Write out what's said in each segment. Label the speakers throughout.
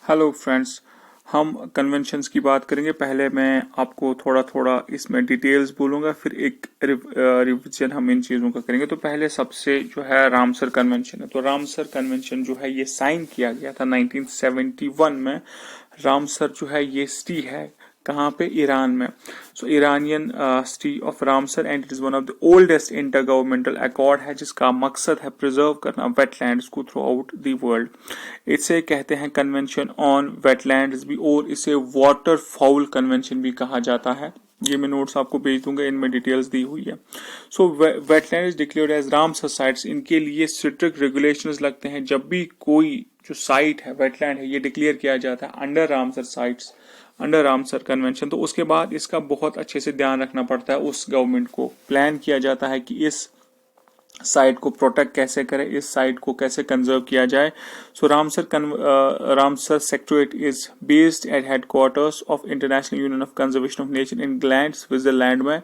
Speaker 1: Hello friends, हम conventions की बात करेंगे। पहले मैं आपको थोड़ा थोड़ा इसमें डिटेल्स बोलूंगा, फिर एक रिवीजन हम इन चीज़ों का करेंगे। तो पहले सबसे जो है रामसर कन्वेंशन है। तो रामसर कन्वेंशन जो है ये साइन किया गया था 1971 में। रामसर जो है ये सिटी है कहाँ पे, ईरान में। So Iranian city of Ramsar and it is one of the oldest intergovernmental accord है, जिसका मकसद है प्रिजर्व करना वेटलैंड्स को थ्रू आउट द वर्ल्ड। इसे कहते हैं कन्वेंशन ऑन वेटलैंड्स भी, और इसे वाटर फाउल कन्वेंशन भी कहा जाता है। ये मैं नोट्स आपको भेज दूंगा, इनमें डिटेल्स दी हुई है। So wetland is declared as Ramsar sites. इनके लिए स्ट्रिक्ट रेगुलेशंस लगते हैं। जब भी कोई जो साइट है, वेटलैंड है, ये डिक्लेयर किया जाता है under Ramsar sites, under Ramsar convention, तो उसके बाद इसका बहुत अच्छे से ध्यान रखना पड़ता है। उस गवर्नमेंट को प्लान किया जाता है कि इस साइट को प्रोटेक्ट कैसे करें, इस साइट को कैसे कंजर्व किया जाए। So Ramsar secretariat is based at headquarters of International Union of Conservation of Nature in Gland, Switzerland में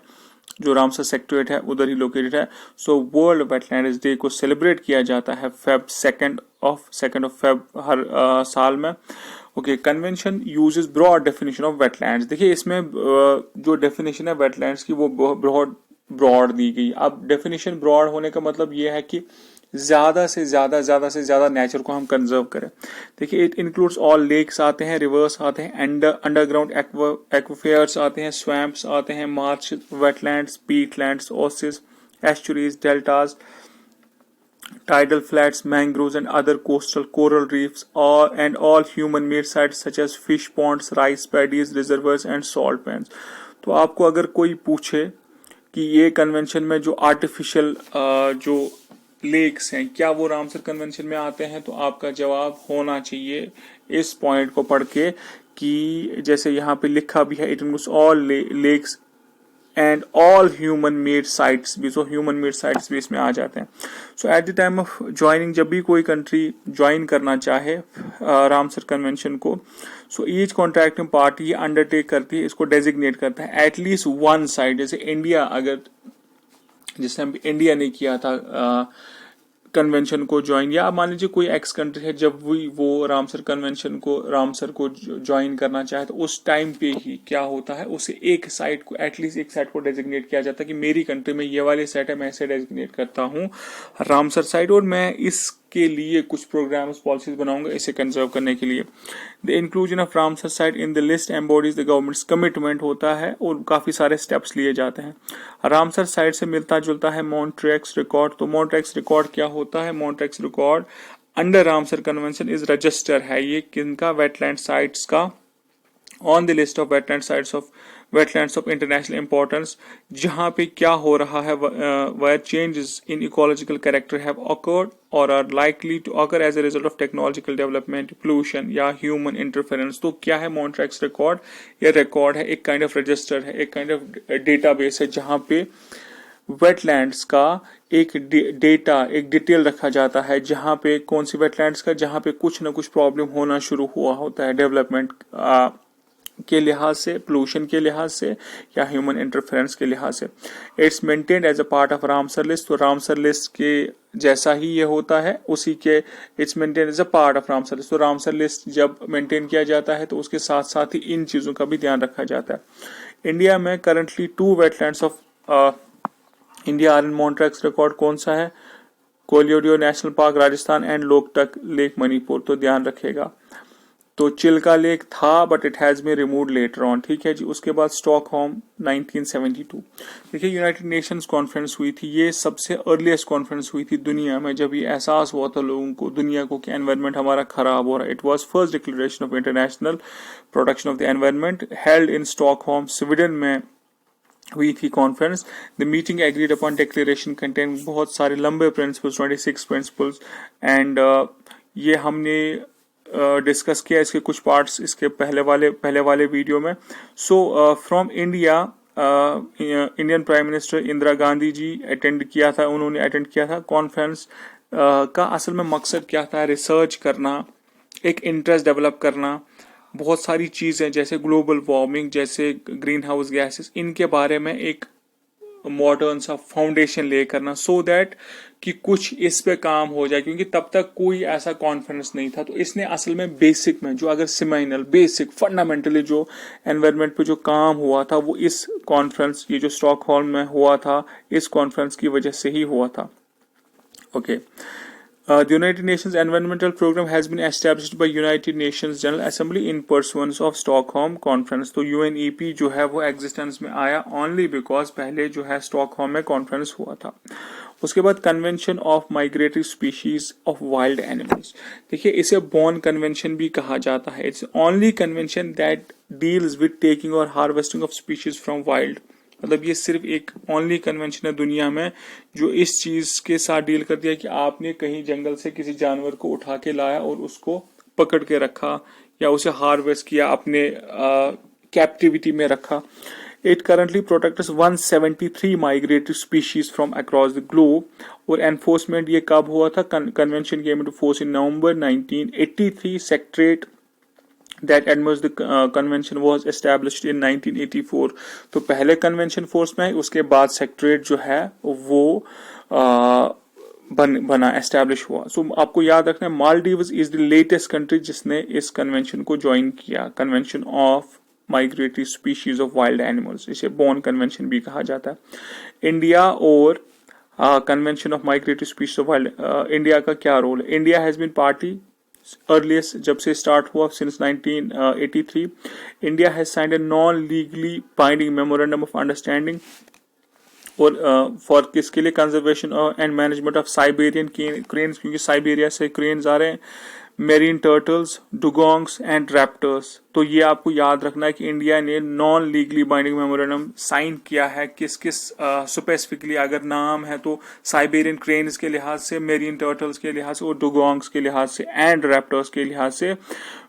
Speaker 1: जो रामसर सेक्रेटरीट है उधर ही लोकेटेड है। सो वर्ल्ड वेटलैंड्स डे को सेलिब्रेट किया जाता है फेब सेकेंड ऑफ फेब हर साल में। Okay, convention uses broad definition of wetlands. देखिए इसमें जो डेफिनेशन है वेटलैंड्स की वो ब्रॉड दी गई। अब डेफिनेशन ब्रॉड होने का मतलब ये है कि ज्यादा से ज्यादा नेचर को हम कंजर्व करें। देखिए इट इंक्लूड्स ऑल लेक्स आते हैं, रिवर्स आते हैं, अंडरग्राउंड एक्वाफेयर्स आते हैं, स्वैम्प्स आते हैं, marsh, wetlands, peatlands, oasis, estuaries, deltas, tidal flats, mangroves, and other coastal coral reefs, and all human-made sites such as fish ponds, rice paddies, reservoirs, and salt pans. तो आपको अगर कोई पूछे कि ये कन्वेंशन में जो आर्टिफिशियल जो लेक्स हैं क्या वो रामसर कन्वेंशन में आते हैं, तो आपका जवाब होना चाहिए इस पॉइंट को पढ़ के कि जैसे यहाँ पे लिखा भी है, it includes all lakes and all human made sites भी। सो ह्यूमन मेड साइट्स भी इसमें आ जाते हैं। So at the time of joining, जब भी कोई कंट्री ज्वाइन करना चाहे रामसर कन्वेंशन को, so each contracting party undertake करती है, इसको डेजिग्नेट करता है एटलीस्ट वन साइट। जैसे इंडिया, अगर जिसने इंडिया ने किया था कन्वेंशन को ज्वाइन, या मान लीजिए कोई एक्स कंट्री है, जब वो रामसर कन्वेंशन को, रामसर को ज्वाइन करना चाहे, तो उस टाइम पे ही क्या होता है, उसे एक साइट को, एटलीस्ट एक साइट को डेजिग्नेट किया जाता है कि मेरी कंट्री में ये वाली साइट है, मैं इसे डेजिग्नेट करता हूँ रामसर साइट, और मैं इसके लिए कुछ प्रोग्राम्स, पॉलिसीज बनाऊंगा इसे कंजर्व करने के लिए। The inclusion of Ramsar site in the list embodies the governments commitment होता है, और काफी सारे स्टेप्स लिए जाते हैं। रामसर साइट से मिलता जुलता है मॉन्ट्रेक्स रिकॉर्ड। तो मॉन्ट्रेक्स रिकॉर्ड क्या होता है? Montreux record under Ramsar convention is register है ये किनका, वेटलैंड साइट्स का, on the list of wetlands of international importance, जहां पे क्या हो रहा है, where changes in ecological character have occurred or are likely to occur as a result of technological development, pollution या human interference। तो क्या है मॉन्ट्रेक्स रिकॉर्ड? ये रिकॉर्ड है, एक काइंड ऑफ रजिस्टर है, एक काइंड ऑफ डेटाबेस है, जहां पे वेटलैंड्स का एक डेटा, एक डिटेल रखा जाता है, जहां पे कौन सी वेटलैंड्स का, जहां पे कुछ ना कुछ प्रॉब्लम होना शुरू हुआ होता है डेवलपमेंट के लिहाज से, पोल्यूशन के लिहाज से, या ह्यूमन इंटरफेरेंस के लिहाज से। It's maintained as a part of Ramsar list. तो रामसर लिस्ट के जैसा ही ये होता है, उसी के, it's maintained as a part of Ramsar list. तो रामसर लिस्ट जब मेंटेन किया जाता है तो उसके साथ साथ ही इन चीजों का भी ध्यान रखा जाता है। इंडिया में currently 2 wetlands of India are in Montreux record. कौन सा है? Keoladeo national park Rajasthan and Loktak lake Manipur. तो ध्यान रखेगा। तो चिल्का लेक था, but it has been removed later on. ठीक है जी। उसके बाद स्टॉकहोम 1972। देखिए यूनाइटेड नेशंस कॉन्फ्रेंस हुई थी, ये सबसे अर्लीस्ट कॉन्फ्रेंस हुई थी दुनिया में, जब ये एहसास हुआ था लोगों को, दुनिया को, कि एनवायरनमेंट हमारा खराब हो रहा है। It was first declaration of international protection of the environment held in Stockholm, Sweden में हुई थी conference. The meeting agreed upon declaration contain बहुत सारे लंबे प्रिंसिपल्स, 26 प्रिंसिपल्स, एंड ये हमने डिस्कस किया इसके कुछ पार्ट्स इसके पहले वाले वीडियो में। So from India, Indian prime minister Indira Gandhi ji उन्होंने अटेंड किया था कॉन्फ्रेंस। का असल में मकसद क्या था? रिसर्च करना, एक इंटरेस्ट डेवलप करना, बहुत सारी चीजें जैसे ग्लोबल वार्मिंग, जैसे ग्रीन हाउस गैसेस, इनके बारे में एक मॉडर्न सा फाउंडेशन ले करना, सो दैट कि कुछ इस पे काम हो जाए, क्योंकि तब तक कोई ऐसा कॉन्फ्रेंस नहीं था। तो इसने असल में बेसिक में जो अगर सिमाइनल बेसिक फंडामेंटली जो एनवायरनमेंट पे जो काम हुआ था वो इस कॉन्फ्रेंस, ये जो स्टॉकहोल्म में हुआ था, इस कॉन्फ्रेंस की वजह से ही हुआ था। Okay, the United Nations Environmental Program has been established by United Nations General Assembly in pursuance of Stockholm Conference। तो UNEP जो है वो एग्जिस्टेंस में आया ओनली बिकॉज पहले जो है स्टॉकहोम में कॉन्फ्रेंस हुआ था। उसके बाद convention of migratory species of wild animals, देखिए इसे बॉर्न कन्वेंशन भी कहा जाता है। It's only convention that deals with taking और harvesting of species from wild, मतलब ये सिर्फ एक ओनली कन्वेंशन है दुनिया में जो इस चीज के साथ डील करती है कि आपने कहीं जंगल से किसी जानवर को उठा के लाया और उसको पकड़ के रखा या उसे हार्वेस्ट किया, अपने कैप्टिविटी में रखा। It currently protects 173 migratory species from across the globe. और एनफोर्समेंट ये कब हुआ था? Convention came into force in November 1983। Secretariat that admits the convention was established in 1984। तो पहले कन्वेंशन फोर्स में है, उसके बाद सेक्रेटरीट जो है वो बना एस्टेब्लिश हुआ। सो आपको याद रखना है Maldives is the latest country जिसने इस कन्वेंशन को ज्वाइन किया, convention of migratory species of wild animals, इसे बॉर्न कन्वेंशन भी कहा जाता है। इंडिया और convention of migratory species of wild, India का क्या रोल है? India has been party earliest जब से स्टार्ट हुआ since 1983। India has signed a non legally binding memorandum of understanding और फॉर किसके लिए? Conservation and management of Siberian cranes, क्योंकि साइबेरिया से क्रेन्स आ रहे हैं, marine turtles, dugongs and raptors. तो ये आपको याद रखना है कि इंडिया ने non legally binding memorandum sign किया है किस किस स्पेसिफिकली अगर नाम है तो साइबेरियन क्रेन्स के लिहाज से, मेरीन टर्टल्स के लिहाज से और डुगोंग्स के लिहाज से एंड रैप्टर्स के लिहाज से।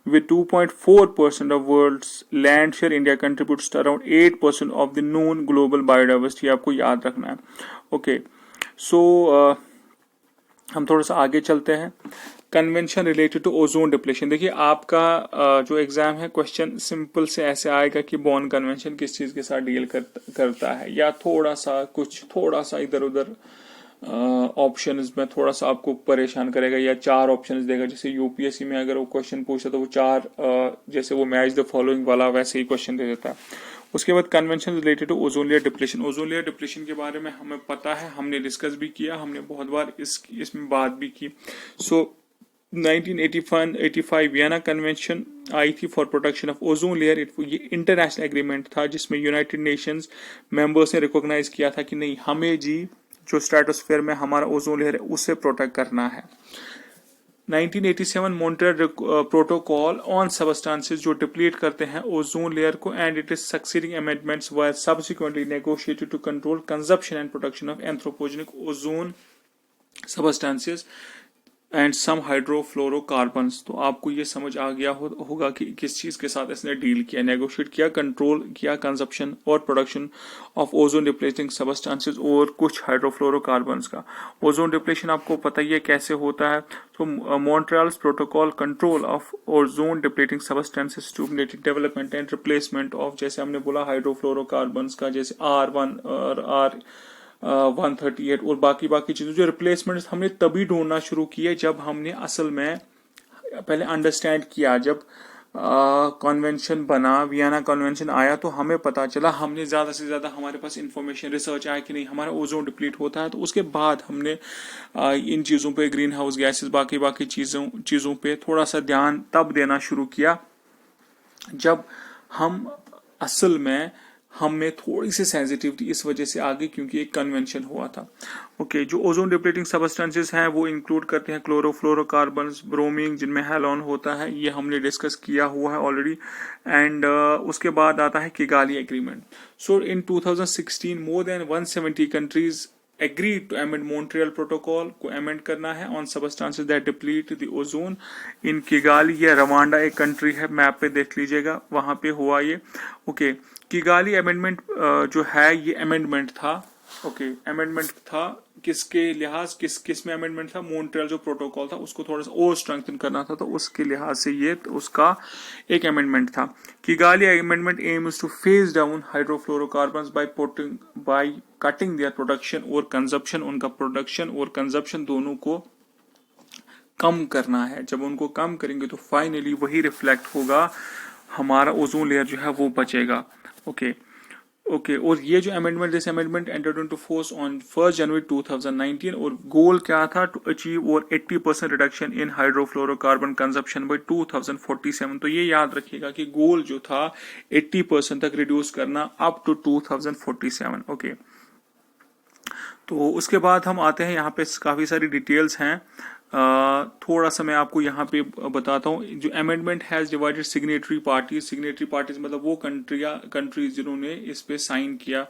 Speaker 1: With 2.4% of world's land share, India contributes to around 8% of the known global biodiversity। आपको याद रखना है। ओके, सो हम थोड़ा सा आगे चलते हैं। Convention related to ozone depletion, देखिए आपका जो एग्जाम है क्वेश्चन सिंपल से ऐसे आएगा कि बॉर्न कन्वेंशन किस चीज के साथ डील करता है, या थोड़ा सा इधर उधर ऑप्शंस में थोड़ा सा आपको परेशान करेगा या 4 ऑप्शंस देगा। जैसे यूपीएससी में अगर वो क्वेश्चन पूछता तो वो 4 जैसे वो मैच द फॉलोइंग वाला वैसे ही क्वेश्चन दे देता है। उसके बाद convention related to ozone layer depletion. Ozone layer depletion के बारे में हमें पता है, हमने डिस्कस भी किया, हमने बहुत बार इसमें बात भी की। सो 1985 वियना कन्वेंशन आई थी for protection of ozone layer. ये इंटरनेशनल एग्रीमेंट था जिसमें यूनाइटेड नेशंस मेंबर्स ने रिकॉग्नाइज किया था कि नहीं, हमें जी जो स्ट्रेटोस्फीयर में हमारा ओजोन लेयर है उसे प्रोटेक्ट करना है। 1987 मॉन्ट्रियल प्रोटोकॉल ऑन सबस्टेंसेस जो डिप्लीट करते हैं ओजोन लेयर को, and it is succeeding amendments were subsequently negotiated to control consumption and production of anthropogenic ozone substances and some hydrofluorocarbons. तो आपको ये समझ आ गया होगा कि किस चीज के साथ इसने डील किया, नेगोशिएट किया, कंट्रोल किया कंजप्शन और production of ozone depleting substances और कुछ हाइड्रोफ्लोरोकार्बन्स का। ओजोन डिप्लेशन आपको पता ही है कैसे होता है। तो Montreal's protocol control of ozone depleting substances, stimulated development and replacement of, जैसे हमने बोला हाइड्रोफ्लोरोकार्बन्स का, जैसे R1 और R138 और बाकी चीजें जो रिप्लेसमेंट हमने तभी ढूंढना शुरू किए जब हमने असल में पहले अंडरस्टैंड किया। जब कन्वेंशन बना, वियना कन्वेंशन आया तो हमें पता चला, हमने ज्यादा से ज्यादा हमारे पास इंफॉर्मेशन रिसर्च आया कि नहीं हमारा ओजोन डिप्लीट होता है। तो उसके बाद हमने इन चीजों पे, ग्रीन हाउस गैसेस बाकी चीजों पे थोड़ा सा ध्यान तब देना शुरू किया जब हम असल में हमें थोड़ी सी सेंसिटिविटी इस वजह से आ गई क्योंकि एक कन्वेंशन हुआ था। ओके, जो ओजोन डिप्लीटिंग सबस्टेंसेस हैं वो इंक्लूड करते हैं क्लोरोफ्लोरोकार्बन्स, ब्रोमीन जिनमें हैलोन होता है, ये हमने डिस्कस किया हुआ है ऑलरेडी। एंड उसके बाद आता है Kigali agreement. So in 2016 more than 170 countries agreed to amend Montreal Protocol को amend करना है on substances that deplete the ozone in Kigali। ये रवांडा एक कंट्री है, मैप पे देख लीजिएगा, वहां पे हुआ ये। ओके, किगाली अमेंडमेंट जो है ये अमेंडमेंट था। ओके, अमेंडमेंट था किसके लिहाज किस में अमेंडमेंट था, मॉन्ट्रियल जो प्रोटोकॉल था उसको थोड़ा सा और स्ट्रेंथन करना था, तो उसके लिहाज से ये तो उसका एक अमेंडमेंट था। Kigali amendment aims to phase down hydrofluorocarbons by cutting their production और कंजप्शन, उनका प्रोडक्शन और कंजप्शन दोनों को कम करना है। जब उनको कम करेंगे तो फाइनली वही रिफ्लेक्ट होगा, हमारा ओजोन लेयर जो है वो बचेगा। ओके और ये जो amendment, this amendment entered into force on 1 January 2019 और गोल क्या था, टू अचीव और 80% reduction in hydrofluorocarbon consumption by 2047। तो ये याद रखिएगा कि गोल जो था 80% तक रिड्यूस करना अप टू 2047। ओके तो उसके बाद हम आते हैं, यहाँ पे काफी सारी डिटेल्स हैं। थोड़ा सा मैं आपको यहाँ पे बताता हूँ। जो amendment has divided signatory parties मतलब वो कंट्रीज जिन्होंने इस पे साइन किया,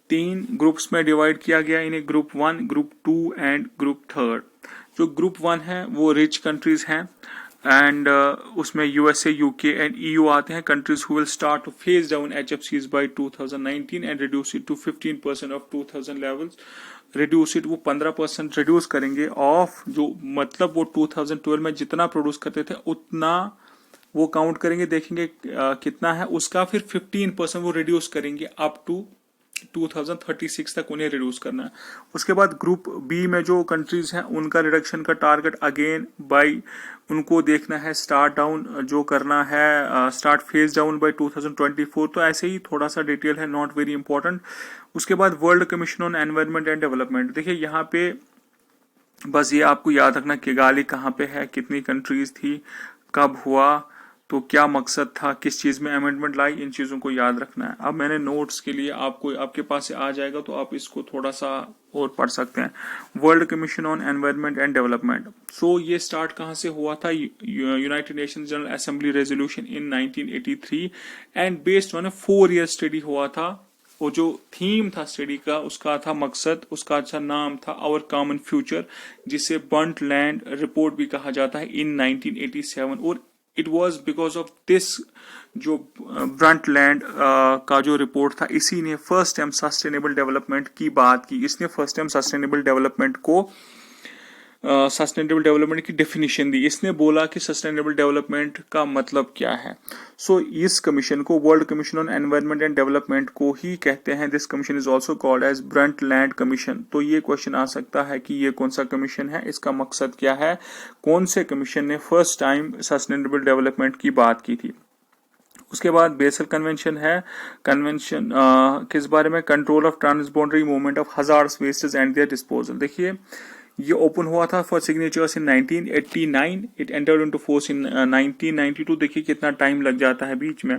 Speaker 1: 3 ग्रुप्स में डिवाइड किया गया इन्हें, ग्रुप 1, ग्रुप 2 एंड ग्रुप 3। जो ग्रुप 1 है वो रिच कंट्रीज हैं एंड उसमें यूएसए, यूके एंड ईयू आते हैं, countries who will start to phase down एचएफसीज by 2019 and reduce it to 15% of 2000 levels. Reduce it, वो 15% रिड्यूस करेंगे ऑफ, जो मतलब वो 2012 में जितना प्रोड्यूस करते थे उतना वो काउंट करेंगे, देखेंगे कितना है उसका, फिर 15% वो रिड्यूस करेंगे अप टू 2036 तक उन्हें रिड्यूस करना है। उसके बाद ग्रुप बी में जो कंट्रीज हैं उनका रिडक्शन का टारगेट अगेन बाय उनको देखना है स्टार्ट डाउन जो करना है, स्टार्ट फेज डाउन बाय 2024। तो ऐसे ही थोड़ा सा डिटेल है, नॉट वेरी इंपॉर्टेंट। उसके बाद world commission on environment and development, देखिए यहाँ पे बस ये आपको याद रखना किगाली कहाँ पे है, कितनी कंट्रीज थी, कब हुआ, तो क्या मकसद था, किस चीज में अमेंडमेंट लाई, इन चीजों को याद रखना है। अब मैंने नोट्स के लिए आपको आपके पास से आ जाएगा तो आप इसको थोड़ा सा और पढ़ सकते हैं। World commission on environment and development, so ये स्टार्ट कहाँ से हुआ था, united nations general assembly resolution in 1983 and based on 4 year study हुआ था। वो जो थीम था स्टडी का, उसका था मकसद, उसका अच्छा नाम था आवर कॉमन फ्यूचर, जिसे बर्न्ट लैंड रिपोर्ट भी कहा जाता है, इन 1987। और it was because of this जो ब्रंट लैंड का जो रिपोर्ट था, इसी ने फर्स्ट टाइम सस्टेनेबल डेवलपमेंट की बात की, इसने फर्स्ट टाइम सस्टेनेबल डेवलपमेंट को सस्टेनेबल डेवलपमेंट की डेफिनेशन दी, इसने बोला कि सस्टेनेबल डेवलपमेंट का मतलब क्या है। सो इस कमीशन को world commission on environment and development को ही कहते हैं। This commission is also called as Brundtland commission. तो ये क्वेश्चन आ सकता है कि ये कौन सा कमीशन है, इसका मकसद क्या है, कौन से कमीशन ने फर्स्ट टाइम सस्टेनेबल डेवलपमेंट की बात की थी। उसके बाद बेसल कन्वेंशन है, कन्वेंशन किस बारे में, control of transboundary movement of hazardous wastage and their disposal. देखिए ये ओपन हुआ था for signatures in 1989, it entered into force in 1992। देखिए कितना टाइम लग जाता है बीच में।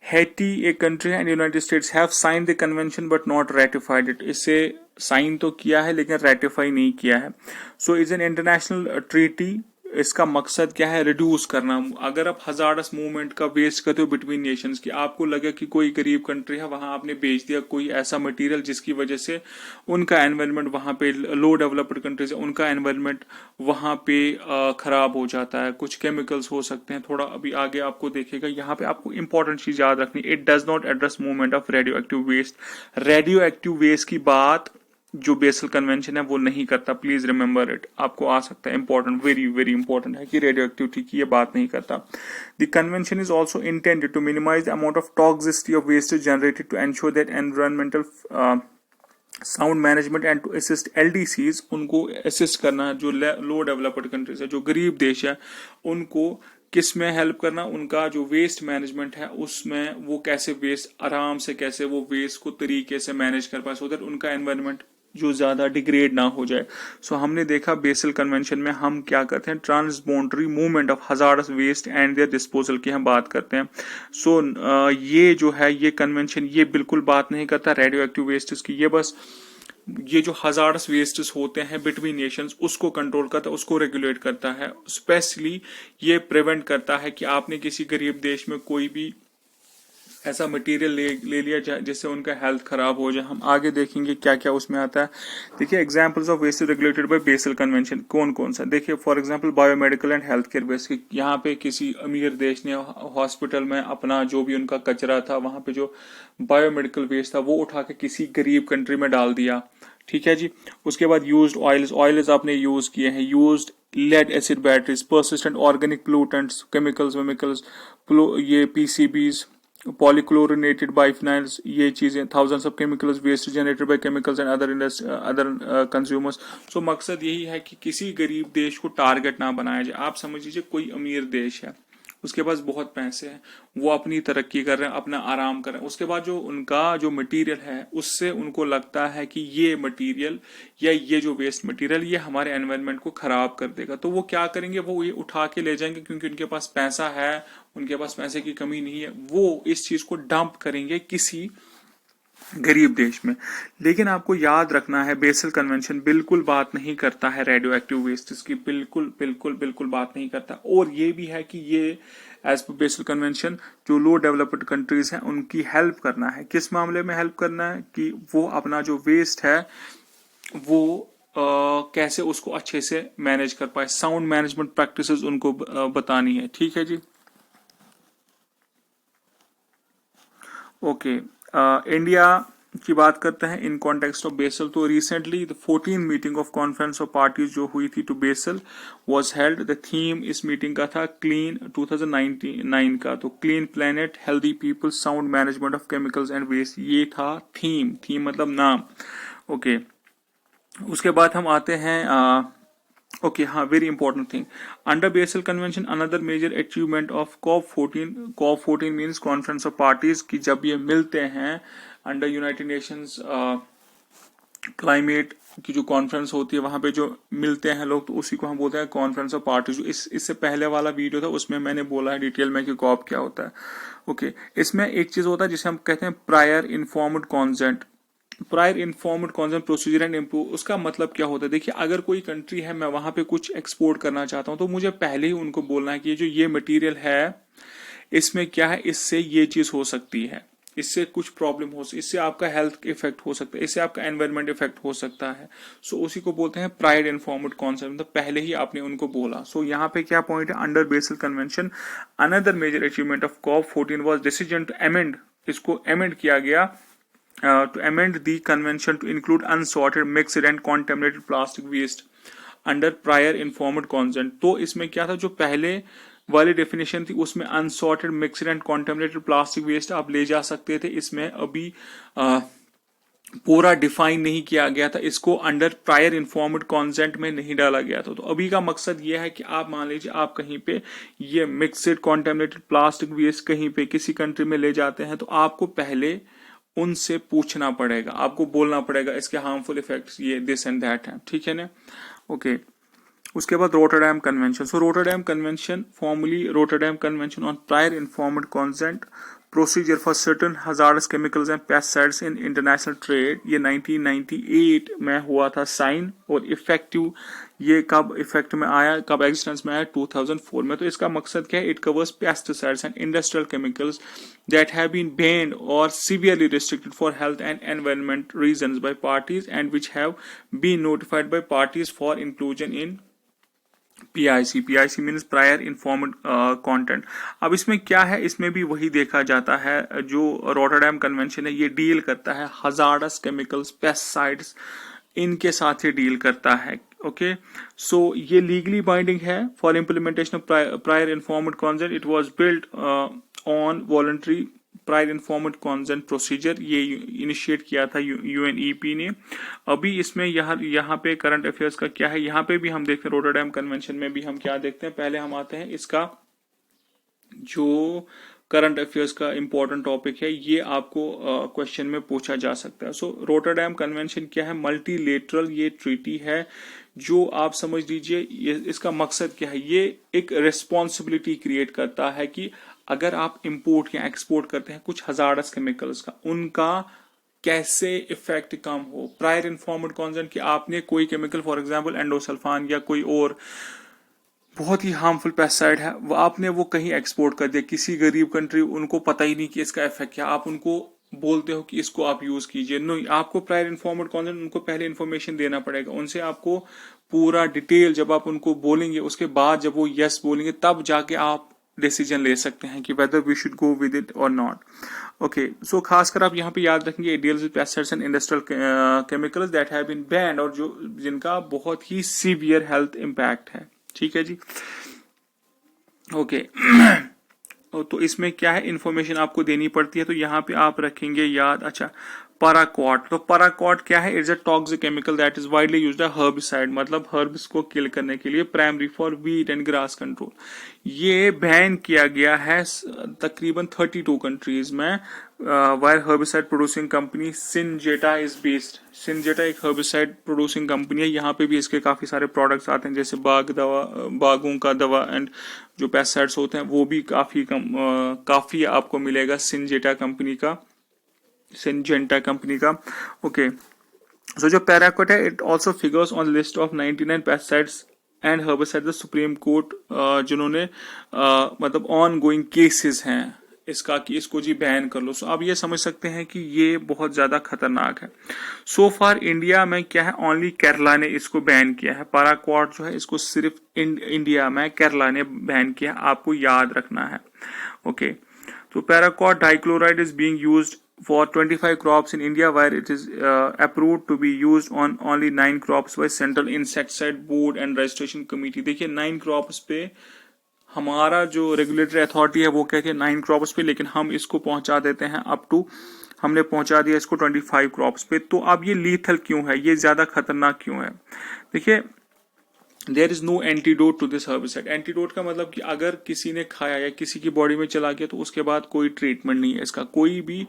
Speaker 1: हैटी एक कंट्री है and United States have sign the convention but not ratified it, इसे साइन तो किया है लेकिन रेटिफाई नहीं किया है। So is an international treaty, इसका मकसद क्या है, रिड्यूस करना। अगर आप हजार्डस मूवमेंट का वेस्ट करते हो बिटवीन नेशंस की, आपको लगे कि कोई गरीब कंट्री है, वहां आपने बेच दिया कोई ऐसा मटेरियल जिसकी वजह से उनका एनवायरनमेंट, वहां पे लो डेवलप्ड कंट्रीज है उनका एनवायरनमेंट वहां पे खराब हो जाता है, कुछ केमिकल्स हो सकते हैं, थोड़ा अभी आगे आपको देखेगा। यहाँ पे आपको इंपॉर्टेंट चीज याद रखनी, it does not address movement of radioactive waste. Radioactive waste की बात जो बेसल कन्वेंशन है वो नहीं करता, प्लीज रिमेंबर इट। आपको आ सकता है इंपॉर्टेंट, वेरी वेरी इंपॉर्टेंट है कि रेडियो एक्टिविटी की ये बात नहीं करता। The convention is also intended to minimize the amount of toxicity of wastage generated, to ensure that environmental sound management and to assist LDCs, उनको असिस्ट करना, जो लो डेवलप्ड कंट्रीज है, जो गरीब देश है, उनको किस में हेल्प करना, उनका जो वेस्ट मैनेजमेंट है उसमें वो कैसे वेस्ट आराम से, कैसे वो वेस्ट को तरीके से मैनेज कर पाए, सो दैट उनका एनवायरमेंट जो ज्यादा डिग्रेड ना हो जाए। सो हमने देखा बेसल कन्वेंशन में हम क्या करते हैं, transboundary movement of hazardous waste and their disposal की हम बात करते हैं। सो ये जो है ये कन्वेंशन ये बिल्कुल बात नहीं करता रेडियो एक्टिव वेस्ट की, ये बस ये जो हजार्डस वेस्ट्स होते हैं बिटवीन नेशंस उसको कंट्रोल करता है, उसको रेगुलेट करता है। स्पेशली ये प्रिवेंट करता है कि आपने किसी गरीब देश में कोई भी ऐसा मटेरियल ले लिया जिससे उनका हेल्थ खराब हो जाए। हम आगे देखेंगे क्या क्या उसमें आता है। देखिए examples of waste regulated by Basel convention कौन कौन सा, देखिए for example biomedical and health care waste. यहाँ पे किसी अमीर देश ने हॉस्पिटल में अपना जो भी उनका कचरा था, वहां पे जो बायोमेडिकल वेस्ट था वो उठा के किसी गरीब कंट्री में डाल दिया, ठीक है जी। उसके बाद यूज्ड ऑयल्स, ऑयल्स आपने यूज किए हैं, used lead acid batteries, persistent organic pollutants, chemicals वेमिकल्स, ये पीसीबीज, पॉलीक्लोरिनेटेड बाइफिनाइल्स, ये चीजें, thousands of chemicals waste generated by chemicals and other consumers. So मकसद यही है कि किसी गरीब देश को टारगेट ना बनाया जाए। आप समझ लीजिए कोई अमीर देश है, उसके पास बहुत पैसे हैं, वो अपनी तरक्की कर रहे हैं, अपना आराम कर रहे हैं, उसके बाद जो उनका जो मटेरियल है उससे उनको लगता है कि ये मटेरियल या ये जो वेस्ट मटेरियल ये हमारे एनवायरनमेंट को खराब कर देगा, तो वो क्या करेंगे, वो ये उठा के ले जाएंगे, क्योंकि उनके पास पैसा है, उनके पास पैसे की कमी नहीं है, वो इस चीज को डंप करेंगे किसी गरीब देश में। लेकिन आपको याद रखना है बेसल कन्वेंशन बिल्कुल बात नहीं करता है रेडियो एक्टिव वेस्ट की, बिल्कुल बिल्कुल बिल्कुल बात नहीं करता। और ये भी है कि ये एज पर बेसल कन्वेंशन जो लो डेवलप्ड कंट्रीज हैं उनकी हेल्प करना है। किस मामले में हेल्प करना है कि वो अपना जो वेस्ट है वो कैसे उसको अच्छे से मैनेज कर पाए, साउंड मैनेजमेंट प्रैक्टिसेस उनको बतानी है। ठीक है जी। ओके, इंडिया की बात करते हैं इन कॉन्टेक्स्ट ऑफ बेसल। तो recently the 14 meeting of conference of parties जो हुई थी to Basel was held. The theme इस मीटिंग का था क्लीन 2019 का, तो clean planet, healthy people, sound management of chemicals and waste, ये था थीम। थीम मतलब नाम। ओके, उसके बाद हम आते हैं ओके हाँ, very important thing, under Basel convention another major achievement of COP14 means conference of parties की जब ये मिलते हैं अंडर यूनाइटेड नेशंस क्लाइमेट की जो कॉन्फ्रेंस होती है वहां पे जो मिलते हैं लोग, तो उसी को हम बोलते हैं कॉन्फ्रेंस ऑफ पार्टीज। इससे पहले वाला वीडियो था उसमें मैंने बोला है डिटेल में कि कॉप क्या होता है। ओके, इसमें एक चीज होता है जिसे हम कहते हैं prior informed consent. Prior informed consent procedure and improve, उसका मतलब क्या होता है, देखिए अगर कोई कंट्री है मैं वहां पे कुछ एक्सपोर्ट करना चाहता हूं तो मुझे पहले ही उनको बोलना है कि जो ये मटेरियल है इसमें क्या है, इससे ये चीज हो सकती है, इससे कुछ प्रॉब्लम हो सकती है, इससे आपका हेल्थ इफेक्ट हो सकता है, इससे आपका एनवायरमेंट इफेक्ट हो सकता है। सो उसी को बोलते हैं प्रायर इन्फॉर्म्ड कॉन्सेंट, मतलब पहले ही आपने उनको बोला। सो यहाँ पे क्या पॉइंट है, under Basel convention another major achievement of COP14 was decision to amend, इसको अमेंड किया गया to amend the convention to include unsorted, mixed and contaminated plastic waste under prior informed consent। तो इसमें क्या था, जो पहले वाली डेफिनेशन थी उसमें unsorted, mixed and contaminated plastic waste आप ले जा सकते थे, इसमें अभी पूरा डिफाइन नहीं किया गया था, इसको अंडर प्रायर इन्फॉर्म्ड कॉन्सेंट में नहीं डाला गया था। तो अभी का मकसद यह है कि आप मान लीजिए आप कहीं पे ये मिक्सड कॉन्टेमिनेटेड प्लास्टिक वेस्ट कहीं पे किसी कंट्री में ले जाते हैं तो आपको पहले उनसे पूछना पड़ेगा, आपको बोलना पड़ेगा इसके हार्मफुल इफेक्ट्स ये दिस एंड दैट है। ठीक है ना। ओके, उसके बाद Rotterdam convention. So Rotterdam convention formally Rotterdam convention on prior informed consent procedure for certain hazardous chemicals and pesticides in international trade, ये 1998 में हुआ था साइन, और इफेक्टिव ये कब इफेक्ट में आया, कब एग्जिस्टेंस में आया, 2004 में। तो इसका मकसद क्या है, it covers pesticides and industrial chemicals that have been banned or severely restricted for health and environment reasons by parties and which have been notified by parties for inclusion in PIC। PIC means prior informed content. अब इसमें क्या है, इसमें भी वही देखा जाता है, जो रोटरडैम कन्वेंशन है ये डील करता है हजार्डस केमिकल्स, पेस्टिसाइड्स, इनके साथ ही डील करता है। ओके, सो ये लीगली बाइंडिंग है for implementation of prior informed consent. It was built on voluntary prior informed consent procedure, ये इनिशिएट किया था UNEP ने। अभी इसमें यहाँ पे करंट अफेयर्स का क्या है, यहाँ पे भी हम देखते हैं रोटरडैम कन्वेंशन में भी हम क्या देखते हैं, पहले हम आते हैं इसका जो करंट अफेयर्स का इंपॉर्टेंट टॉपिक है, ये आपको क्वेश्चन में पूछा जा सकता है। सो रोटरडैम कन्वेंशन क्या है, मल्टीलेटरल ये ट्रीटी है, जो आप समझ लीजिए इसका मकसद क्या है, ये एक रिस्पॉन्सिबिलिटी क्रिएट करता है कि अगर आप इंपोर्ट या एक्सपोर्ट करते हैं कुछ हजार्डस केमिकल्स का, उनका कैसे इफेक्ट कम हो। प्रायर इन्फॉर्म्ड कंसेंट कि आपने कोई केमिकल फॉर एग्जांपल एंडोसल्फान या कोई और बहुत ही हार्मफुल पेस्टिसाइड है, वो आपने वो कहीं एक्सपोर्ट कर दिया किसी गरीब कंट्री, उनको पता ही नहीं कि इसका इफेक्ट क्या, आप उनको बोलते हो कि इसको आप यूज कीजिए। नहीं, आपको प्रायर इन्फॉर्म्ड कंसेंट उनको पहले इन्फॉर्मेशन देना पड़ेगा, उनसे आपको पूरा डिटेल, जब आप उनको बोलेंगे उसके बाद जब वो यस बोलेंगे तब जाके आप डिसीजन ले सकते हैं कि whether we should go with it और नॉट। ओके, सो खासकर आप यहाँ पे याद रखेंगे it deals with pesticides and industrial chemicals that have been banned, और जो जिनका बहुत ही सीवियर हेल्थ इम्पैक्ट है। ठीक है जी, ओके। तो इसमें क्या है, इंफॉर्मेशन आपको देनी पड़ती है, तो यहाँ पे आप रखेंगे याद। अच्छा, paraquat, तो paraquat क्या है, it's a toxic chemical that is widely used as herbicide, मतलब हर्ब्स को किल करने के लिए, primary for weed and grass control. ये बैन किया गया है तकरीबन 32 कंट्रीज में, where herbicide producing company Syngenta is based. Syngenta एक हर्बिसाइड प्रोड्यूसिंग कंपनी है, यहाँ पे भी इसके काफी सारे प्रोडक्ट्स आते हैं, जैसे बागों का दवा एंड जो पेस्टिसाइड्स होते हैं वो भी काफी आपको मिलेगा सिंजेटा कंपनी का, सिंजेंटा कंपनी का। ओके, सो जो paraquat है, it also figures on list of 99 pesticides and herbicide. The supreme court जिन्होंने मतलब ऑन गोइंग केसेस हैं इसका कि इसको जी बैन कर लो। सो आप ये समझ सकते हैं कि ये बहुत ज्यादा खतरनाक है। सो फार इंडिया में क्या है, ओनली केरला ने इसको बैन किया है। paraquat जो है इसको सिर्फ इंडिया में केरला ने बैन किया, आपको याद रखना है। ओके, तो paraquat dichloride is being used for 25 crops in India, where it is approved to be used on only 9 crops by Central Insecticide Board and Registration Committee। देखिए 9 crops पे हमारा जो रेगुलेटरी अथॉरिटी है वो कहती है 9 क्रॉप्स पे, लेकिन हम इसको पहुंचा देते हैं अप टू, हमने पहुंचा दिया इसको 25 क्रॉप्स पे। तो अब ये लीथल क्यों है, ये ज्यादा खतरनाक क्यों है? देखिए, there is no antidote to this herbicide. Antidote का मतलब कि अगर किसी ने खाया या किसी की बॉडी में चला गया तो उसके बाद कोई ट्रीटमेंट नहीं है इसका। कोई भी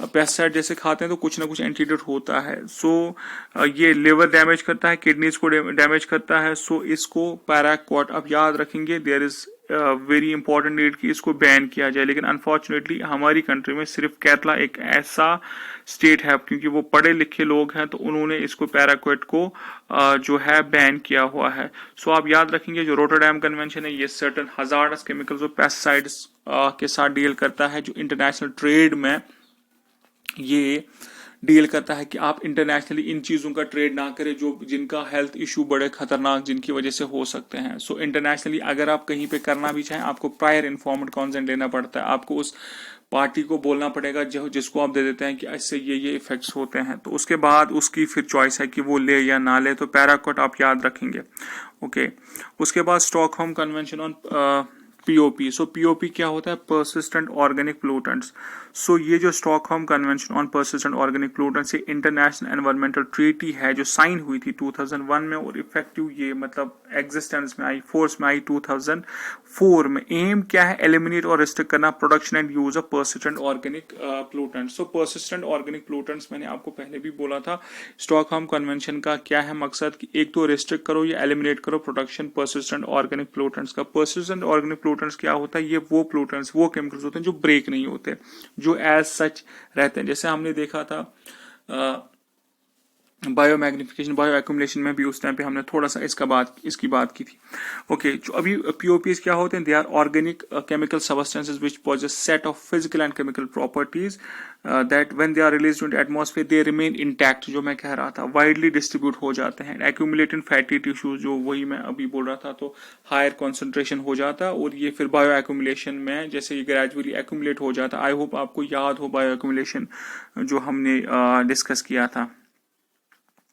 Speaker 1: पेस्टिसाइड जैसे खाते हैं तो कुछ ना कुछ एंटीडोट होता है। सो ये लिवर डैमेज करता है, किडनीज को डैमेज करता है। सो इसको paraquat आप याद रखेंगे, there is very important need कि इसको बैन किया जाए। लेकिन अनफॉर्चुनेटली हमारी कंट्री में सिर्फ केरला एक ऐसा स्टेट है, क्योंकि वो पढ़े लिखे लोग हैं, तो उन्होंने इसको paraquat को जो है बैन किया हुआ है। सो आप याद रखेंगे जो रोटरडैम कन्वेंशन है, ये सर्टन हजार्डस केमिकल्स और पेस्टिसाइड्स के साथ डील करता है, जो इंटरनेशनल ट्रेड में ये डील करता है कि आप इंटरनेशनली इन चीजों का ट्रेड ना करें जो जिनका हेल्थ इशू बड़े खतरनाक जिनकी वजह से हो सकते हैं। सो इंटरनेशनली अगर आप कहीं पे करना भी चाहें, आपको प्रायर इन्फॉर्म्ड कॉन्सेंट लेना पड़ता है। आपको उस पार्टी को बोलना पड़ेगा जिसको आप दे देते हैं कि इससे ये इफेक्ट्स होते हैं, तो उसके बाद उसकी फिर चॉइस है कि वो ले या ना ले। तो paraquat आप याद रखेंगे। ओके, उसके बाद Stockholm convention on POP. So POP क्या होता है, पर्सिस्टेंट ऑर्गेनिक पोल्यूटेंट्स। सो ये जो Stockholm convention on persistent organic pollutants, ये इंटरनेशनल एनवायरमेंटल ट्रीटी है जो साइन हुई थी 2001 में, और इफेक्टिव ये मतलब एग्जिस्टेंस में आई, फोर्स में आई 2004 में। एम क्या है, एलिमिनेट और रिस्ट्रिक्ट करना production and use of persistent organic pollutants. So persistent organic pollutants मैंने आपको पहले भी बोला था, स्टॉकहोम कन्वेंशन का क्या है मकसद कि एक तो रिस्ट्रिक्ट करो या एलिमिनेट करो प्रोडक्शन पर्सिस्टेंट ऑर्गेनिक पोल्यूटेंट्स का। पर्सिस्टेंट ऑर्गेनिक पोल्यूटेंट्स क्या होता है, ये वो पोल्यूटेंट्स, वो केमिकल्स होते हैं जो ब्रेक नहीं होते, जो एज सच रहते हैं। जैसे हमने देखा था बायो मैग्निफिकेशन, बायो एक्यूमुलेशन में भी उस टाइम पे हमने थोड़ा सा इसकी बात की थी। ओके, जो अभी पीओपीज क्या होते हैं, they are organic chemical substances which possess set of physical and chemical properties that when they are released into atmosphere they remain intact, जो मैं कह रहा था, वाइडली डिस्ट्रीब्यूट हो जाते हैं, एक्यूमुलेट इन फैटी टिश्यूज, जो वही मैं अभी बोल रहा था, तो हायर कॉन्सेंट्रेशन हो जाता है, और ये फिर बायो एक्यूमुलेशन में जैसे ये ग्रेजुअली एक्यूमुलेट हो जाता है। आई होप आपको याद हो बायो एक्यूमुलेशन जो हमने डिस्कस किया था।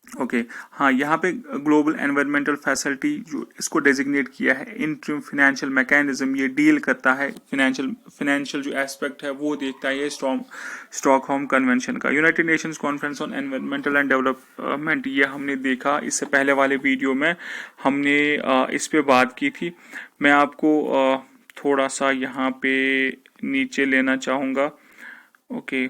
Speaker 1: ओके, हाँ, यहाँ पे ग्लोबल एनवायरमेंटल फैसिलिटी जो इसको डेजिग्नेट किया है, इंटरिम फाइनेंशियल मैकेनिज्म, ये डील करता है फिनेंशियल जो एस्पेक्ट है वो देखता है ये स्टॉकहोम कन्वेंशन का। United Nations conference on environmental and development, ये हमने देखा इससे पहले वाले वीडियो में, हमने इस पे बात की थी। मैं आपको थोड़ा सा यहाँ पे नीचे लेना चाहूँगा। ओके,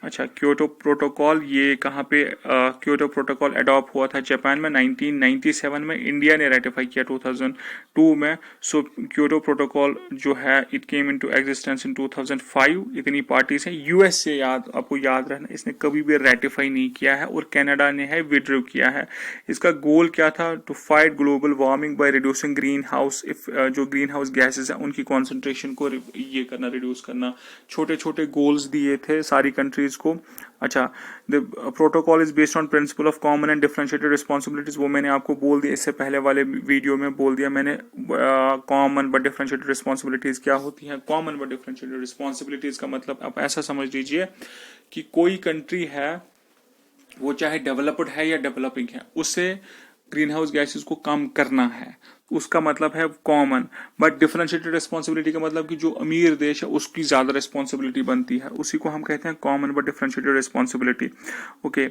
Speaker 1: अच्छा, क्योटो प्रोटोकॉल, ये कहाँ पे, क्योटो प्रोटोकॉल अडॉप्ट हुआ था जापान में 1997 में, इंडिया ने रेटिफाई किया 2002 में। सो क्योटो प्रोटोकॉल जो है it came into existence in 2005। इतनी पार्टीज हैं। यूएस से आपको याद रहना, इसने कभी भी रेटिफाई नहीं किया है, और कनाडा ने है विड्रॉ किया है। इसका गोल क्या था, to fight global warming by reducing greenhouse, जो ग्रीन हाउस गैसेज है उनकी कॉन्सेंट्रेशन को ये करना, रिड्यूस करना। छोटे छोटे गोल्स दिए थे सारी कंट्रीज को, अच्छा, the protocol is based on principle of common and differentiated responsibilities, वो मैंने आपको बोल दिया, इससे पहले वाले वीडियो में बोल दिया मैंने। कॉमन बट डिफरेंशिएटेड रिस्पॉन्सिबिलिटीज क्या होती हैं? कॉमन बट डिफरेंशिएटेड रिस्पॉन्सिबिलिटीज का मतलब आप ऐसा समझ लीजिए कि कोई कंट्री है, वो चाहे डेवलप्ड है या डेवलपिंग है, उसे ग्रीन हाउस गैसेस को कम करना है, उसका मतलब है कॉमन। बट डिफरेंशिएटेड रिस्पॉन्सिबिलिटी का मतलब कि जो अमीर देश है उसकी ज्यादा रिस्पॉन्सिबिलिटी बनती है, उसी को हम कहते हैं common but differentiated responsibility. Okay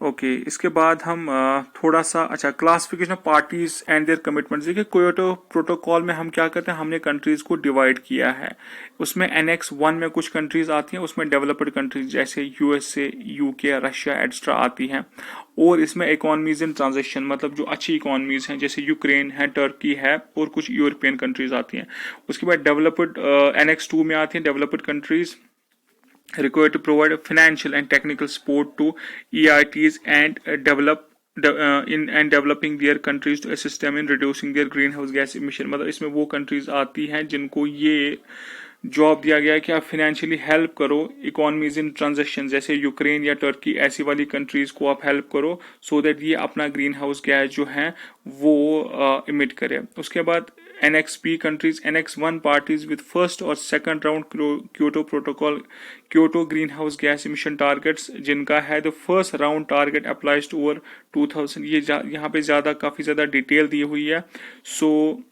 Speaker 1: okay, इसके बाद हम थोड़ा सा, अच्छा, classification of parties and their commitments. देखिए, क्योटो प्रोटोकॉल में हम क्या करते हैं, हमने कंट्रीज को डिवाइड किया है। उसमें एनेक्स 1 में कुछ कंट्रीज आती हैं, उसमें डेवलप्ड कंट्रीज जैसे यूएसए, यूके, रशिया एक्स्ट्रा आती हैं। और इसमें इकोनॉमीज इन ट्रांजिशन, मतलब जो अच्छी इकोनॉमीज हैं जैसे यूक्रेन है, टर्की है, और कुछ यूरोपियन कंट्रीज आती हैं। उसके बाद डेवलप्ड एनेक्स 2 में आती हैं developed countries required to provide financial and technical support to EITs and developing their countries to assist them in reducing their greenhouse gas emission। मतलब इसमें वो countries आती हैं जिनको ये जॉब दिया गया है कि आप फाइनेंशियली हेल्प करो इकोनॉमीज इन ट्रांजेक्शन, जैसे यूक्रेन या टर्की, ऐसी वाली कंट्रीज को आप हेल्प करो सो दैट ये अपना ग्रीन हाउस गैस जो है वो इमिट करे। उसके बाद NXP countries, annex 1 parties with first और second round Kyoto protocol Kyoto green house gas emission targets, जिनका है the first round target applies to over 2000। ये यहाँ पे काफी ज्यादा डिटेल दी हुई है। सो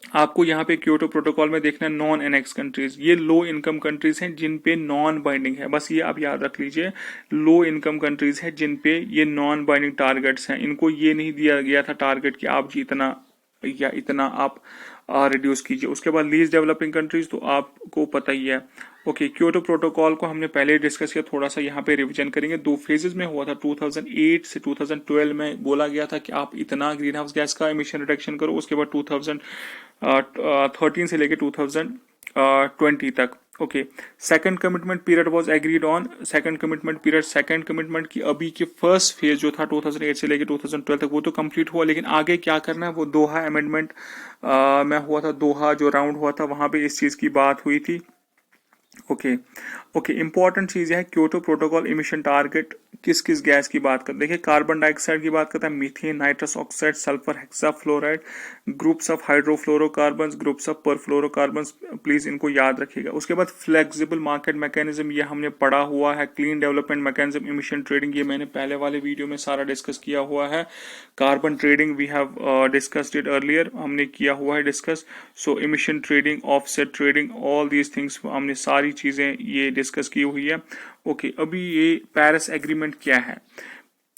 Speaker 1: आपको यहाँ पे क्योटो प्रोटोकॉल में देखना नॉन एनेक्स कंट्रीज, ये लो इनकम कंट्रीज हैं जिन पे नॉन बाइंडिंग है, बस ये आप याद रख लीजिए। लो इनकम कंट्रीज है जिन पे ये नॉन बाइंडिंग टारगेट्स हैं, इनको ये नहीं दिया गया था टारगेट कि आप जी इतना या इतना आप रिड्यूस कीजिए। उसके बाद लीज डेवलपिंग कंट्रीज तो आपको पता ही है। ओके, क्योटो प्रोटोकॉल को हमने पहले डिस्कस किया, थोड़ा सा यहाँ पे रिवीजन करेंगे। 2 फेजेस में हुआ था, 2008 से 2012 में बोला गया था कि आप इतना ग्रीन हाउस गैस का एमिशन रिडक्शन करो। उसके बाद 2013 से लेके 2020 तक। Okay, second commitment period was agreed on. Second commitment period, second commitment की अभी की फर्स्ट फेज जो था 2008 से लेके 2012 तक, वो तो कंप्लीट हुआ, लेकिन आगे क्या करना है वो दोहा अमेंडमेंट में हुआ था। दोहा जो राउंड हुआ था वहां पे इस चीज की बात हुई थी। ओके ओके, इंपॉर्टेंट चीज है क्योटो प्रोटोकॉल इमिशन टारगेट किस किस गैस की बात करते हैं। देखिए, कार्बन डाइऑक्साइड की बात करता है, methane, nitrous oxide, sulphur hexafluoride, groups of hydrofluorocarbons, groups of perfluorocarbons, please इनको याद रखिएगा। उसके बाद फ्लेक्सिबल मार्केट मैकेनिज्म, ये हमने पढ़ा हुआ है। Clean development mechanism, emission trading, ये मैंने पहले वाले वीडियो में सारा डिस्कस किया हुआ है। Carbon trading we have discussed it earlier, हमने किया हुआ है discuss. So emission trading, offset trading, all these things हमने सारी चीजें ये डिस्कस की हुई है। ओके, अभी ये पेरिस एग्रीमेंट क्या है?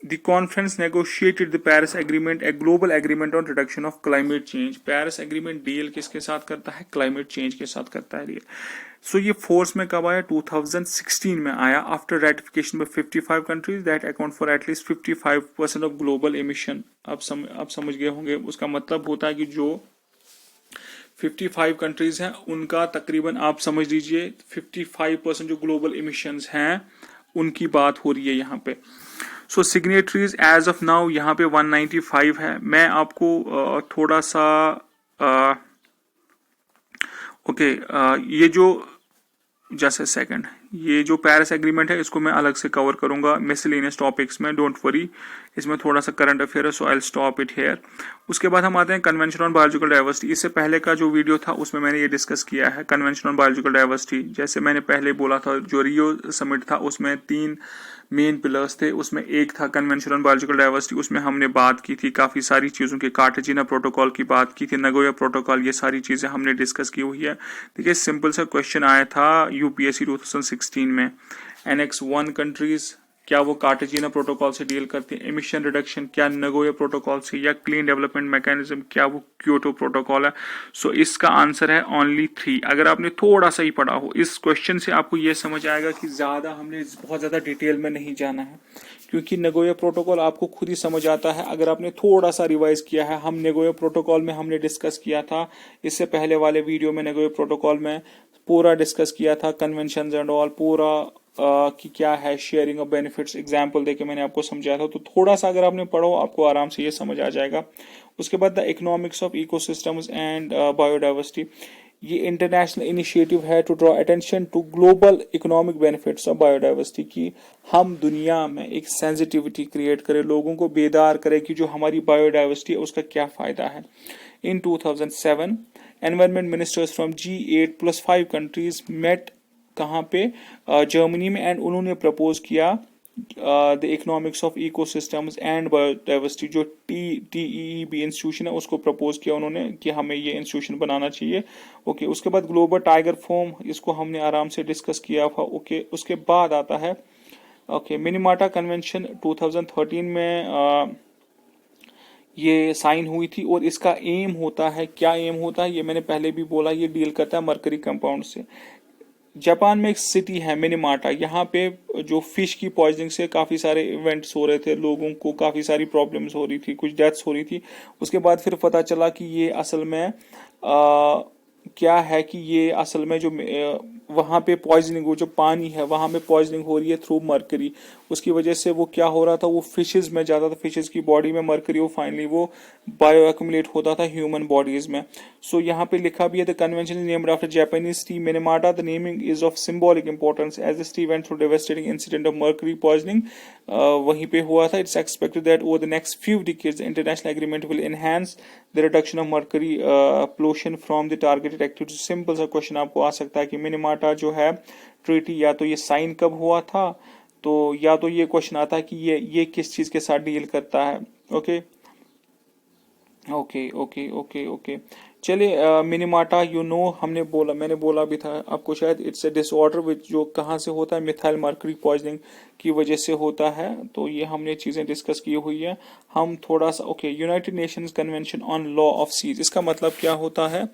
Speaker 1: The conference negotiated the Paris Agreement, a global agreement on reduction of climate change। Paris Agreement deal किसके साथ करता है? क्लाइमेट चेंज के साथ करता है डील। सो ये फोर्स में कब आया? 2016 में आया, after ratification by 55 countries that account for at least 55% of global emission. आप समझ गए होंगे, उसका मतलब होता है कि जो 55 कंट्रीज हैं उनका तकरीबन आप समझ लीजिए 55% जो ग्लोबल इमिशंस हैं उनकी बात हो रही है यहाँ पे। सो सिग्नेटरीज एज ऑफ नाउ यहाँ पे 195 है। मैं आपको थोड़ा सा ओके ये जो जस्ट अ सेकंड, ये जो पेरिस एग्रीमेंट है इसको मैं अलग से कवर करूंगा मिसलेनियस टॉपिक्स में, डोंट वरी। इसमें थोड़ा सा करंट अफेयर है, so I will stop it here. उसके बाद हम आते हैं कन्वेंशन ऑन बायोलॉजिकल डाइवर्सिटी। इससे पहले का जो वीडियो था उसमें मैंने ये डिस्कस किया है कन्वेंशन ऑन बायोलॉजिकल डाइवर्सिटी। जैसे मैंने पहले बोला था, जो रियो समिट था उसमें 3 मेन पिलर्स थे, उसमें एक था कन्वेंशन ऑन बायोलॉजिकल डाइवर्सिटी। उसमें हमने बात की थी काफी सारी चीजों की, कार्टेजिना प्रोटोकॉल की बात की थी, नगोया प्रोटोकॉल, ये सारी चीजें हमने डिस्कस की हुई है। देखिए, सिंपल सा क्वेश्चन आया था यूपीएससी 2016 में, एनेक्स 1 कंट्रीज क्या वो कार्टेजिना प्रोटोकॉल से डील करते हैं? एमिशन रिडक्शन क्या नगोया प्रोटोकॉल से, या क्लीन डेवलपमेंट मैकेनिज्म क्या वो क्योटो प्रोटोकॉल है? सो इसका आंसर है ओनली 3। अगर आपने थोड़ा सा ही पढ़ा हो इस क्वेश्चन से आपको ये समझ आएगा कि ज्यादा हमने बहुत ज्यादा डिटेल में नहीं जाना है, क्योंकि नगोया प्रोटोकॉल आपको खुद ही समझ आता है अगर आपने थोड़ा सा रिवाइज किया है। हम नगोया प्रोटोकॉल में हमने डिस्कस किया था, इससे पहले वाले वीडियो में नगोया प्रोटोकॉल में पूरा डिस्कस किया था, कन्वेंशन एंड ऑल पूरा कि क्या है शेयरिंग ऑफ बेनिफिट्स, एग्जाम्पल देके मैंने आपको समझाया था। तो थोड़ा सा अगर आपने पढ़ो आपको आराम से ये समझ आ जाएगा। उसके बाद the economics of ecosystems and biodiversity, ये इंटरनेशनल इनिशिएटिव है to draw attention to global economic benefits of biodiversity, की हम दुनिया में एक सेंसिटिविटी क्रिएट करें, लोगों को बेदार करें कि जो हमारी बायोडाइवर्सिटी है उसका क्या फायदा है। In 2007 environment ministers from G8+5 countries met, कहाँ पे, जर्मनी में, एंड उन्होंने प्रपोज किया the economics of ecosystems and biodiversity, जो TEEB इंस्टीट्यूशन है उसको प्रपोज किया उन्होंने कि हमें ये इंस्टीट्यूशन बनाना चाहिए। ओके, उसके बाद ग्लोबल टाइगर फोरम, इसको हमने आराम से डिस्कस किया था। ओके, उसके बाद आता है मिनीमाटा कन्वेंशन 2013 में ये साइन हुई थी, और इसका एम होता है, क्या एम होता है ये मैंने पहले भी बोला, ये डील करता है मरकरी कंपाउंड से। जापान में एक सिटी है मिनीमाटा, यहाँ पे जो फिश की पॉइजनिंग से काफ़ी सारे इवेंट्स हो रहे थे, लोगों को काफ़ी सारी प्रॉब्लम्स हो रही थी, कुछ डेथ्स हो रही थी। उसके बाद फिर पता चला कि ये असल में क्या है कि ये असल में जो वहाँ पे पॉइजनिंग, वो जो पानी है वहाँ में पॉइजनिंग हो रही है थ्रू मरकरी। उसकी वजह से वो क्या हो रहा था, वो फिशेज में जाता था, फिशेज की बॉडी में मरकरी, वो फाइनली वो बायो एक्यूमुलेट होता था ह्यूमन बॉडीज में। सो यहाँ पे लिखा भी है the convention is named after Japanese city Minamata, the naming is of symbolic importance as the city went through devastating incident of mercury poisoning. वहीं पे हुआ था। It's expected that over the next few decades the international agreement will enhance the reduction of mercury pollution from the targeted activity. Simple सा question आपको आ सकता है कि मिनीमाटा जो है ट्रीटी, या तो ये साइन कब हुआ था, तो या तो ये क्वेश्चन आता है कि ये किस चीज के साथ डील करता है। Okay okay okay okay okay चलिए, मिनीमाटा मैंने बोला भी था आपको शायद, इट्स ए डिसऑर्डर विच जो कहाँ से होता है, मिथाइल मर्करी पॉइजनिंग की वजह से होता है। तो ये हमने चीजें डिस्कस की हुई है। हम थोड़ा सा United Nations convention on law of seas, इसका मतलब क्या होता है,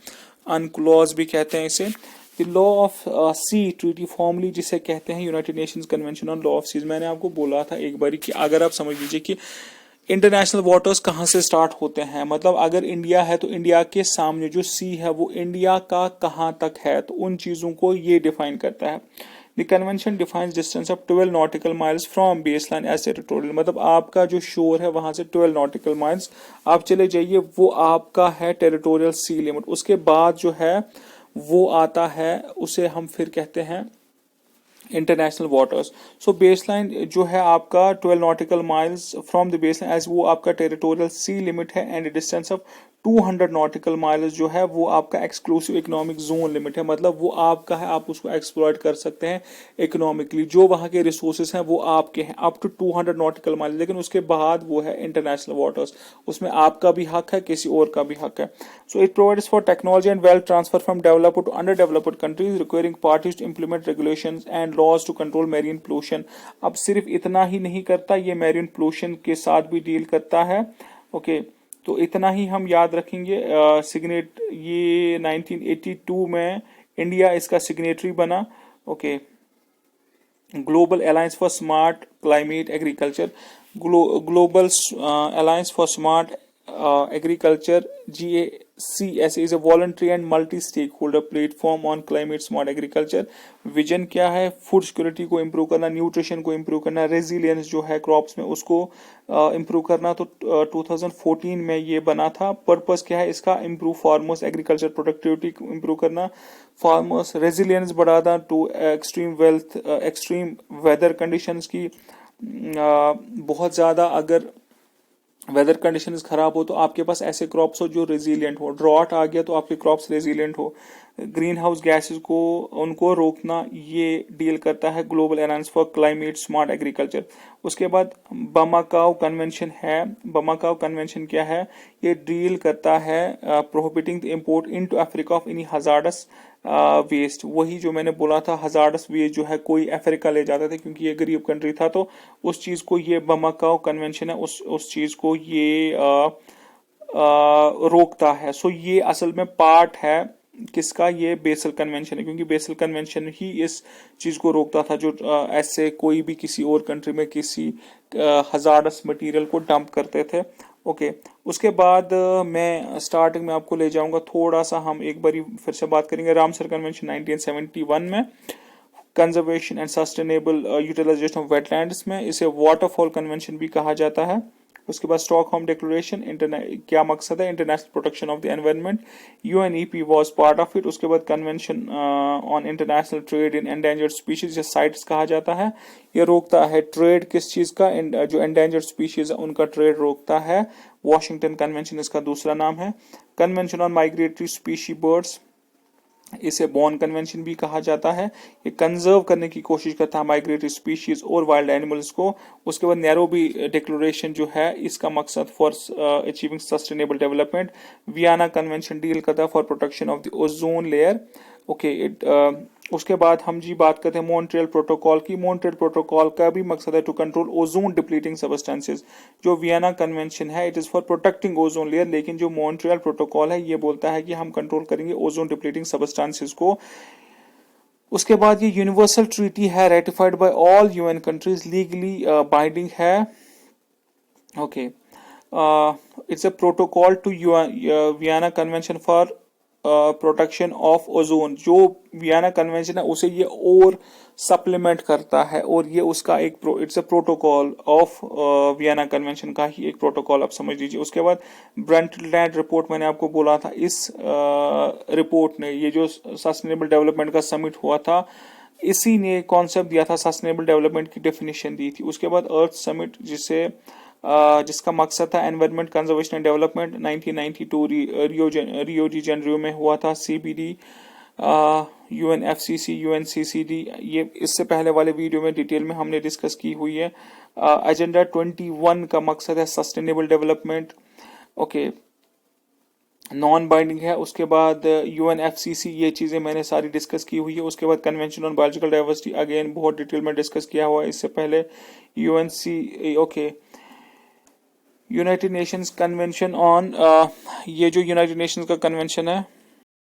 Speaker 1: अनक्लॉज भी कहते हैं इसे। The law of sea treaty formally जिसे कहते हैं United Nations convention on law of seas. मैंने आपको बोला था एक बार कि अगर आप समझ लीजिए कि इंटरनेशनल वाटर्स कहाँ से स्टार्ट होते हैं, मतलब अगर इंडिया है तो इंडिया के सामने जो सी है वो इंडिया का कहाँ तक है, तो उन चीज़ों को ये डिफाइन करता है। The convention defines distance of 12 nautical miles from baseline as territorial, मतलब आपका जो शोर है वहां से 12 नॉटिकल माइल्स आप चले जाइए, वो आपका है टेरिटोरियल सी लिमिट। उसके बाद जो है वो आता है, उसे हम फिर कहते हैं इंटरनेशनल वाटर्स। सो बेसलाइन जो है आपका 12 nautical miles from the baseline, as वो आपका टेरिटोरियल सी लिमिट है, and distance of 200 nautical miles जो है वो आपका एक्सक्लूसिव इकोनॉमिक जोन लिमिट है, मतलब वो आपका है, आप उसको एक्सप्लॉइट कर सकते हैं इकोनॉमिकली, जो वहाँ के रिसोर्सेज हैं वो आपके हैं अप टू 200 नॉटिकल माइल्स। लेकिन उसके बाद वो है इंटरनेशनल वाटर्स, उसमें आपका भी हक है, किसी और का भी हक है। So it provides for technology and wealth transfer from developed to underdeveloped countries requiring parties to implement regulations and laws to control marine pollution. अब सिर्फ इतना ही नहीं करता, ये मैरीन पोल्यूशन के साथ भी डील करता है। ओके, तो इतना ही हम याद रखेंगे। सिग्नेट ये 1982 में इंडिया इसका सिग्नेटरी बना। Okay, global alliance for smart climate agriculture, global alliance for smart agriculture GACS is a voluntary and multi-stakeholder platform on climate smart agriculture। Vision क्या है, फूड सिक्योरिटी को इम्प्रूव करना, न्यूट्रिशन को improve करना, resilience जो है crops में उसको इम्प्रूव करना। तो 2014 में ये बना था। पर्पस क्या है इसका, इम्प्रूव फार्मर्स एग्रीकल्चर प्रोडक्टिविटी को इम्प्रूव करना, फार्मर्स रेजिलियंस बढ़ाना टू एक्सट्रीम वेदर कंडीशंस की। बहुत ज़्यादा अगर वेदर कंडीशंस खराब हो तो आपके पास ऐसे क्रॉप्स हो जो रेजिलियंट हो, ड्रॉट आ गया तो आपके क्रॉप्स रेजिलियंट हो, ग्रीन हाउस गैसेज को उनको रोकना, ये डील करता है global alliance for climate smart agriculture. उसके बाद बमाकाओ कन्वेंशन है। बमाकाओ कन्वेंशन क्या है, ये डील करता है prohibiting the import into Africa of any hazardous waste. वही जो मैंने बोला था, हजार्डस वेस्ट जो है कोई अफ्रीका ले जाता था क्योंकि ये गरीब कंट्री था, तो उस चीज को ये बमाकाओ कन्वेंशन है, उस चीज को ये रोकता है। सो ये असल में पार्ट है किसका, ये बेसल कन्वेंशन है, क्योंकि बेसल कन्वेंशन ही इस चीज को रोकता था जो ऐसे कोई भी किसी और कंट्री में किसी हजार्डस मटेरियल को डंप करते थे। ओके, उसके बाद मैं स्टार्टिंग में आपको ले जाऊंगा, थोड़ा सा हम एक बारी फिर से बात करेंगे। रामसर कन्वेंशन 1971 में, conservation and sustainable utilisation of wetlands में, इसे वाटरफॉल कन्वेंशन भी कहा जाता है। उसके बाद स्टॉकहोम डिक्लेरेशन, क्या मकसद है, international protection of the environment, UNEP was part of it. उसके बाद convention on international trade in endangered species, या साइट्स कहा जाता है, ये रोकता है ट्रेड किस चीज का, जो एंडेंजर्ड स्पीशीज है उनका ट्रेड रोकता है। वॉशिंगटन कन्वेंशन इसका दूसरा नाम है। Convention on migratory species birds, इसे बॉर्न कन्वेंशन भी कहा जाता है, ये कंजर्व करने की कोशिश करता है माइग्रेटरी स्पीशीज और वाइल्ड एनिमल्स को। उसके बाद नैरोबी डिक्लेरेशन जो है, इसका मकसद for achieving sustainable development. Vienna convention deal करता है for protection of the ozone layer. Okay, उसके बाद हम जी बात करते हैं मॉन्ट्रियल प्रोटोकॉल की। मॉन्ट्रियल प्रोटोकॉल का भी मकसद है to control ozone depleting substances. जो वियना कन्वेंशन है it is for protecting ozone layer, लेकिन जो मॉन्ट्रियल प्रोटोकॉल है ये बोलता है कि हम कंट्रोल करेंगे ओजोन डिप्लीटिंग सब्सटेंसेस को। उसके बाद ये यूनिवर्सल ट्रीटी है, ratified by all UN countries, legally binding है। Okay, it's a protocol to Vienna convention for protection of ozone. जो वियना कन्वेंशन है उसे ये और सप्लीमेंट करता है, और ये उसका एक it's a protocol of Vienna convention का ही एक प्रोटोकॉल, आप समझ लीजिए। उसके बाद ब्रंटलैंड रिपोर्ट मैंने आपको बोला था, इस रिपोर्ट ने, ये जो सस्टेनेबल डेवलपमेंट का समिट हुआ था, इसी ने कॉन्सेप्ट दिया था, सस्टेनेबल डेवलपमेंट की डेफिनेशन दी थी। उसके बाद अर्थ समिट, जिसका मकसद था environment conservation and development, 1992 Rio de Janeiro में हुआ था। सीबीडी, यूएनएफसीसी, यूएनसीसीडी, ये इससे पहले वाले वीडियो में डिटेल में हमने डिस्कस की हुई है। एजेंडा 21 का मकसद है sustainable development. Okay, non binding है। उसके बाद यूएनएफसीसी, ये चीजें मैंने सारी डिस्कस की हुई है। उसके बाद convention on biological diversity, again बहुत डिटेल में डिस्कस किया हुआ है इससे पहले। UNC, okay, United Nations convention on, ये जो यूनाइटेड नेशंस का कन्वेंशन है